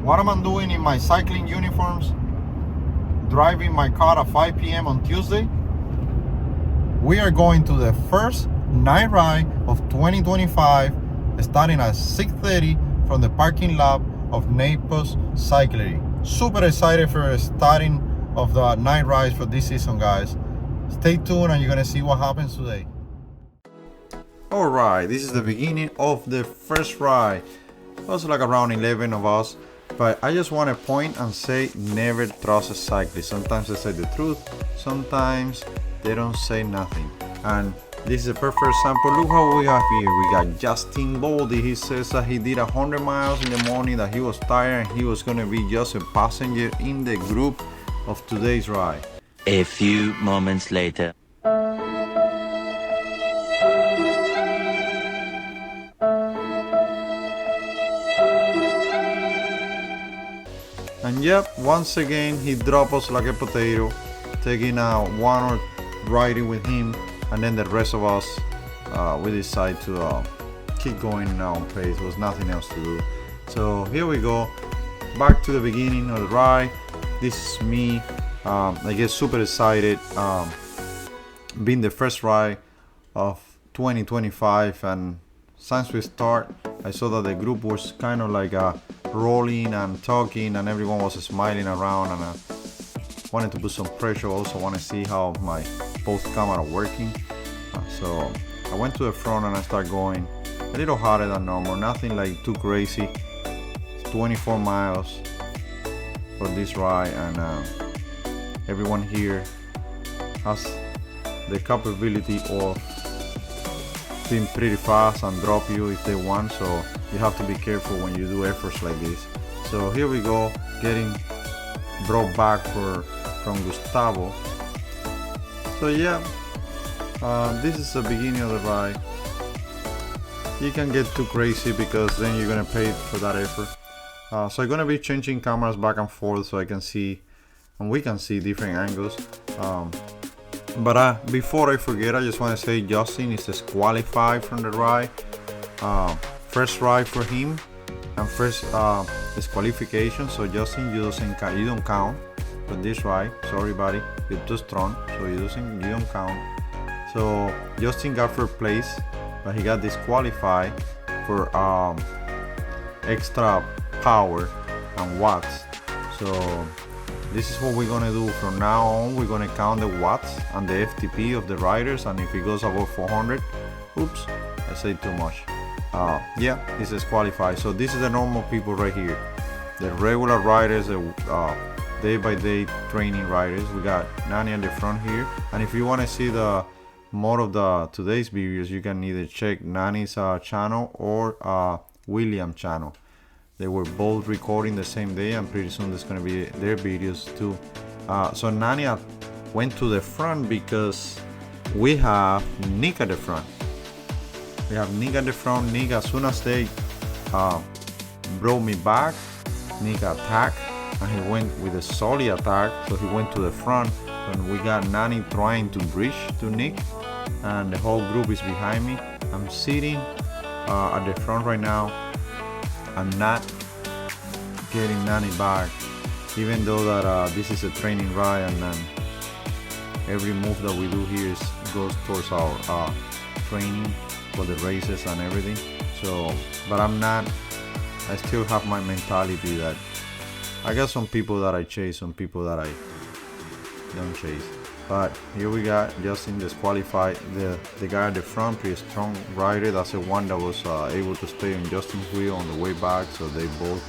What am I doing in my cycling uniforms? Driving my car at 5 p.m. on Tuesday. We are going to the first night ride of 2025, starting at 6:30 from the parking lot of Naples Cyclists. Super excited for the starting of the night rides for this season, guys. Stay tuned and you're gonna see what happens today. Alright, this is the beginning of the first ride. It was like around 11 of us. But I just want to point and say, never trust a cyclist. Sometimes they say the truth, sometimes they don't say nothing. And this is a perfect example. Look how we have here. We got Justin Boldy. He says that he did 100 miles in the morning, that he was tired and he was going to be just a passenger in the group of today's ride. A few moments later. And yep, once again he dropped us like a potato, taking one or riding with him, and then the rest of us we decided to keep going on pace. There was nothing else to do. So here we go, back to the beginning of the ride. This is me. I get super excited, being the first ride of 2025, and since we start, I saw that the group was kind of like rolling and talking, and everyone was smiling around, and I wanted to put some pressure. I also want to see how my both cameras are working. So I went to the front and I started going a little harder than normal, nothing like too crazy. It's 24 miles for this ride, and everyone here has the capability of being pretty fast and drop you if they want, so you have to be careful when you do efforts like this. So here we go, getting brought back from Gustavo. So yeah, this is the beginning of the ride. You can get too crazy because then you're gonna pay for that effort. So I'm gonna be changing cameras back and forth so I can see, and we can see different angles. But before I forget, I just want to say Justin is disqualified from the ride. First ride for him and first disqualification. So Justin, you don't count for this ride. Sorry, buddy, you're too strong, so you don't count. So Justin got first place, but he got disqualified for extra power and watts. So this is what we're gonna do from now on. We're gonna count the watts and the FTP of the riders, and if it goes above 400, oops, I said too much. Yeah, this is qualified. So this is the normal people right here, the regular riders, the day-by-day training riders. We got Nani at the front here, and if you want to see the more of the today's videos, you can either check Nani's channel or William's channel. They were both recording the same day, and pretty soon there's gonna be their videos too. So Nani went to the front because we have Nick at the front. We have Nick at the front. Nick, as soon as they brought me back, Nick attacked, and he went with a solid attack. So he went to the front, and we got Nani trying to bridge to Nick, and the whole group is behind me. I'm sitting at the front right now. I'm not getting Nani back, even though that this is a training ride, and every move that we do here goes towards our training for the races and everything. So, but I still have my mentality that I got some people that I chase, some people that I don't chase. But here we got Justin disqualified. The guy at the front, pretty strong rider. That's the one that was able to stay on Justin's wheel on the way back. So they both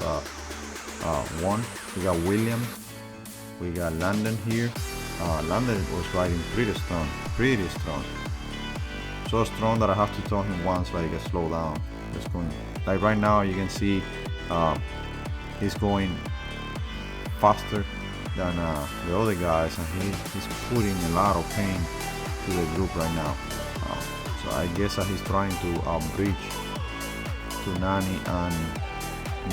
won. We got William. We got Landon here. Landon was riding pretty strong. So strong that I have to tell him once, like, slow down. Just going, like right now you can see he's going faster than the other guys, and he's putting a lot of pain to the group right now. So I guess that he's trying to bridge to Nani and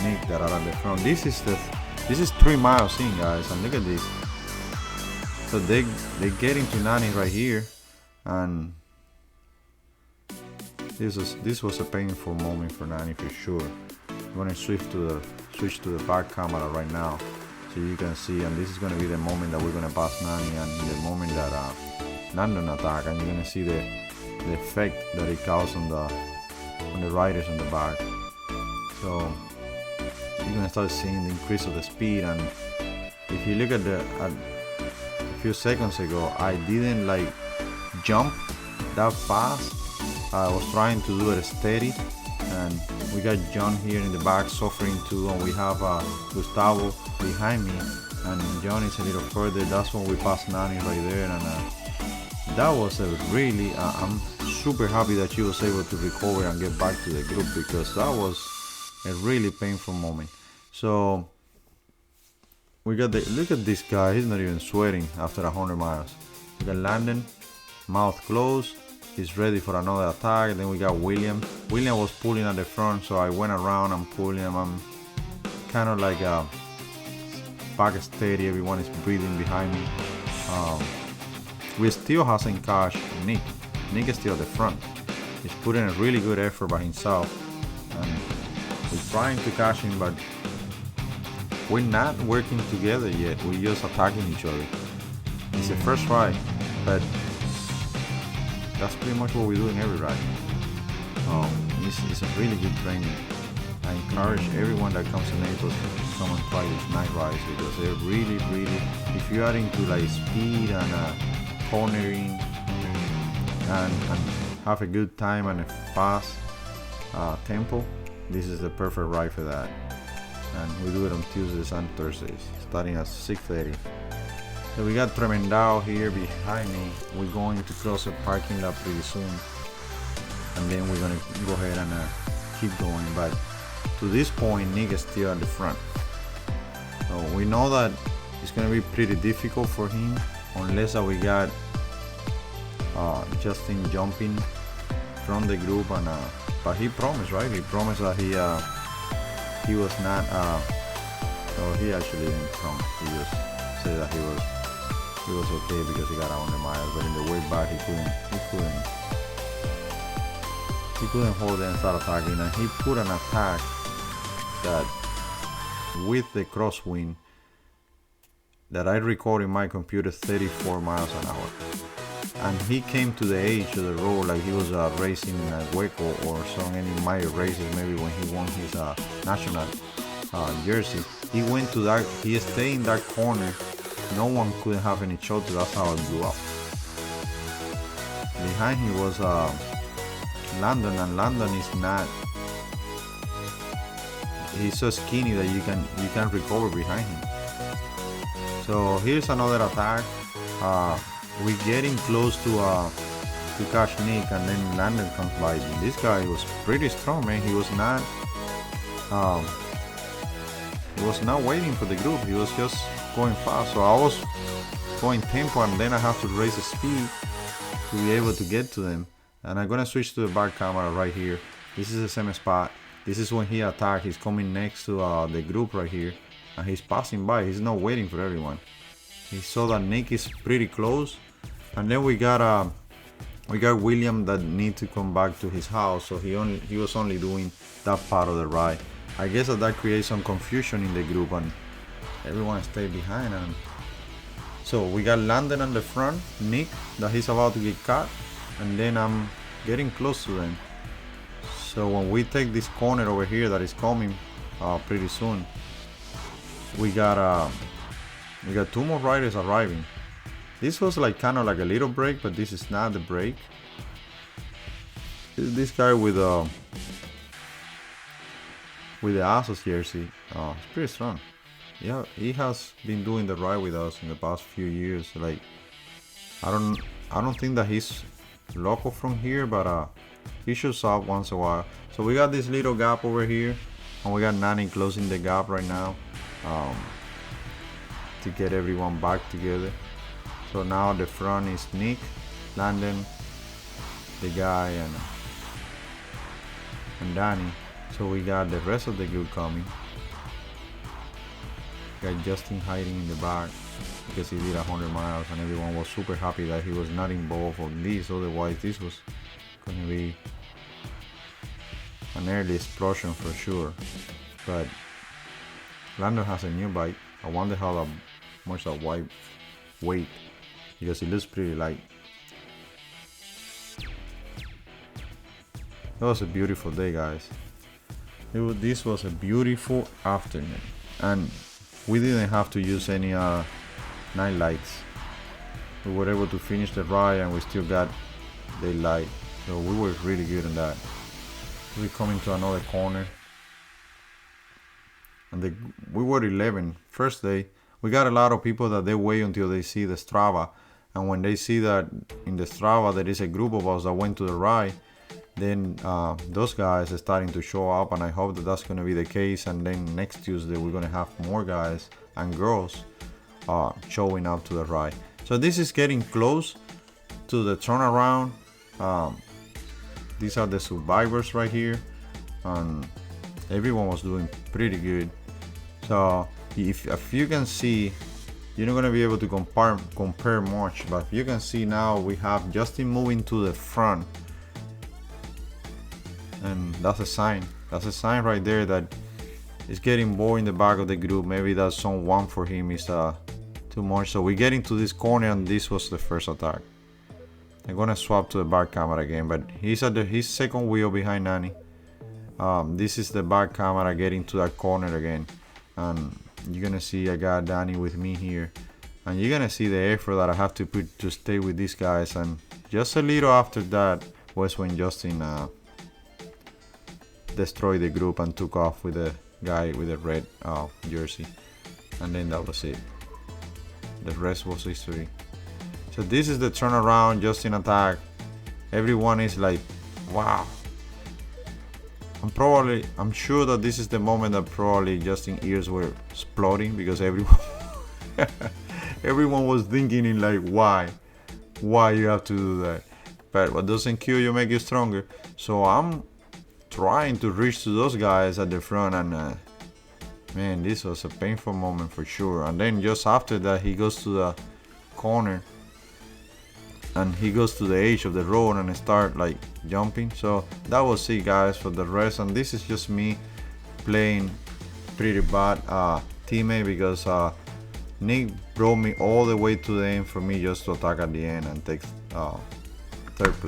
Nick that are at the front. This is 3 miles in, guys, and look at this. So they get into Nani right here, and this was a painful moment for Nani for sure. I'm gonna switch to switch to the back camera right now so you can see, and this is gonna be the moment that we're gonna pass Nani and the moment that Landon attack, and you're gonna see the effect that it caused on the riders on the back. So you're gonna start seeing the increase of the speed, and if you look at a few seconds ago, I didn't like jump that fast. I was trying to do it steady, and we got John here in the back suffering too, and we have Gustavo behind me, and John is a little further. That's when we passed Nani right there, and that was a really I'm super happy that she was able to recover and get back to the group, because that was a really painful moment. So we got look at this guy, he's not even sweating after 100 miles. We got Landon, mouth closed, he's ready for another attack. Then we got William. William was pulling at the front, so I went around and pulling him. I'm kind of like back steady, everyone is breathing behind me. We still hasn't caught Nick. Nick is still at the front. He's putting a really good effort by himself, and we're trying to catch him, but we're not working together yet. We're just attacking each other. It's the first ride, but that's pretty much what we do in every ride. It's a really good training. I encourage everyone that comes to Naples to come and try these night rides, because they're really, if you are into like speed and cornering and have a good time and a fast tempo, this is the perfect ride for that. And we do it on Tuesdays and Thursdays, starting at 6:30. So we got Tremendao here behind me. We're going to cross a parking lot pretty soon, and then we're gonna go ahead and keep going. But to this point, Nick is still at the front. So we know that it's gonna be pretty difficult for him unless we got Justin jumping from the group, and but he promised, right? He promised that he was not. So he actually didn't promise. He just said that he was okay because he got 100 miles. But in the way back, he couldn't hold it and start attacking. And he put an attack that with the crosswind that I record in my computer 34 miles an hour. And he came to the edge of the road like he was racing in a Hueco or some any minor races, maybe when he won his national jersey. He went to that, he stayed in that corner. No one couldn't have any shot. That's how it blew up. Behind him was Landon, and Landon is not. He's so skinny that you can recover behind him. So here's another attack. We're getting close to catch Nick, and then Landon comes by. This guy was pretty strong, man. He was not waiting for the group. He was just going fast. So I was going tempo, and then I have to raise the speed to be able to get to them. And I'm gonna switch to the back camera right here. This is the same spot. This is when he attacked. He's coming next to the group right here, and he's passing by. He's not waiting for everyone. He saw that Nick is pretty close, and then we got William that need to come back to his house. So he was only doing that part of the ride. I guess that creates some confusion in the group, and everyone stayed behind. And so we got Landon on the front, Nick that he's about to get caught, and then I'm getting close to them. So when we take this corner over here that is coming pretty soon, we got two more riders arriving. This was like kind of like a little break, but this is not the break. This guy with the Asos jersey, it's pretty strong. Yeah, he has been doing the ride with us in the past few years. Like, I don't think that he's local from here, but he shows up once in a while. So we got this little gap over here, and we got Nani closing the gap right now to get everyone back together. So now the front is Nick, Landon, the guy, and Danny. So we got the rest of the group coming. Got Justin hiding in the back because he did 100 miles, and everyone was super happy that he was not involved on this. Otherwise, this was gonna be an early explosion for sure. But Lando has a new bike. I wonder how much that weight, because it looks pretty light. That was a beautiful day, guys. This was a beautiful afternoon, and we didn't have to use any night lights. We were able to finish the ride, and we still got daylight, so we were really good on that. We're coming to another corner, and we were 11 first day. We got a lot of people that they wait until they see the Strava, and when they see that in the Strava there is a group of us that went to the ride, then those guys are starting to show up, and I hope that that's going to be the case. And then next Tuesday we're going to have more guys and girls showing up to the ride. So this is getting close to the turnaround. These are the survivors right here, and everyone was doing pretty good. So if you can see, you're not going to be able to compare much, but you can see now we have Justin moving to the front, and that's a sign right there that it's getting bored in the back of the group.Maybe that zone 1 for him is too much. So we're getting to this corner, and this was the first attack. I'm gonna swap to the back camera again, but he's at his second wheel behind Nani. This is the back camera getting to that corner again, and you're gonna see I got Danny with me here, and you're gonna see the effort that I have to put to stay with these guys. And just a little after that was when Justin destroyed the group and took off with the guy with the red jersey, and then that was it. The rest was history. So this is the turnaround, Justin attack. Everyone is like, wow. I'm sure that this is the moment that probably Justin's ears were exploding, because everyone was thinking in like, why you have to do that. But what doesn't kill you make you stronger. So I'm trying to reach to those guys at the front, and man, this was a painful moment for sure. And then just after that, he goes to the corner, and he goes to the edge of the road and start like jumping. So that was it, guys, for the rest. And this is just me playing pretty bad teammate, because Nick brought me all the way to the end for me just to attack at the end and take fourth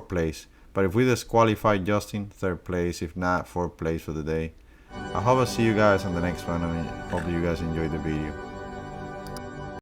place. But if we disqualify Justin, third place. If not, fourth place for the day. I hope I see you guys on the next one, and I hope you guys enjoyed the video.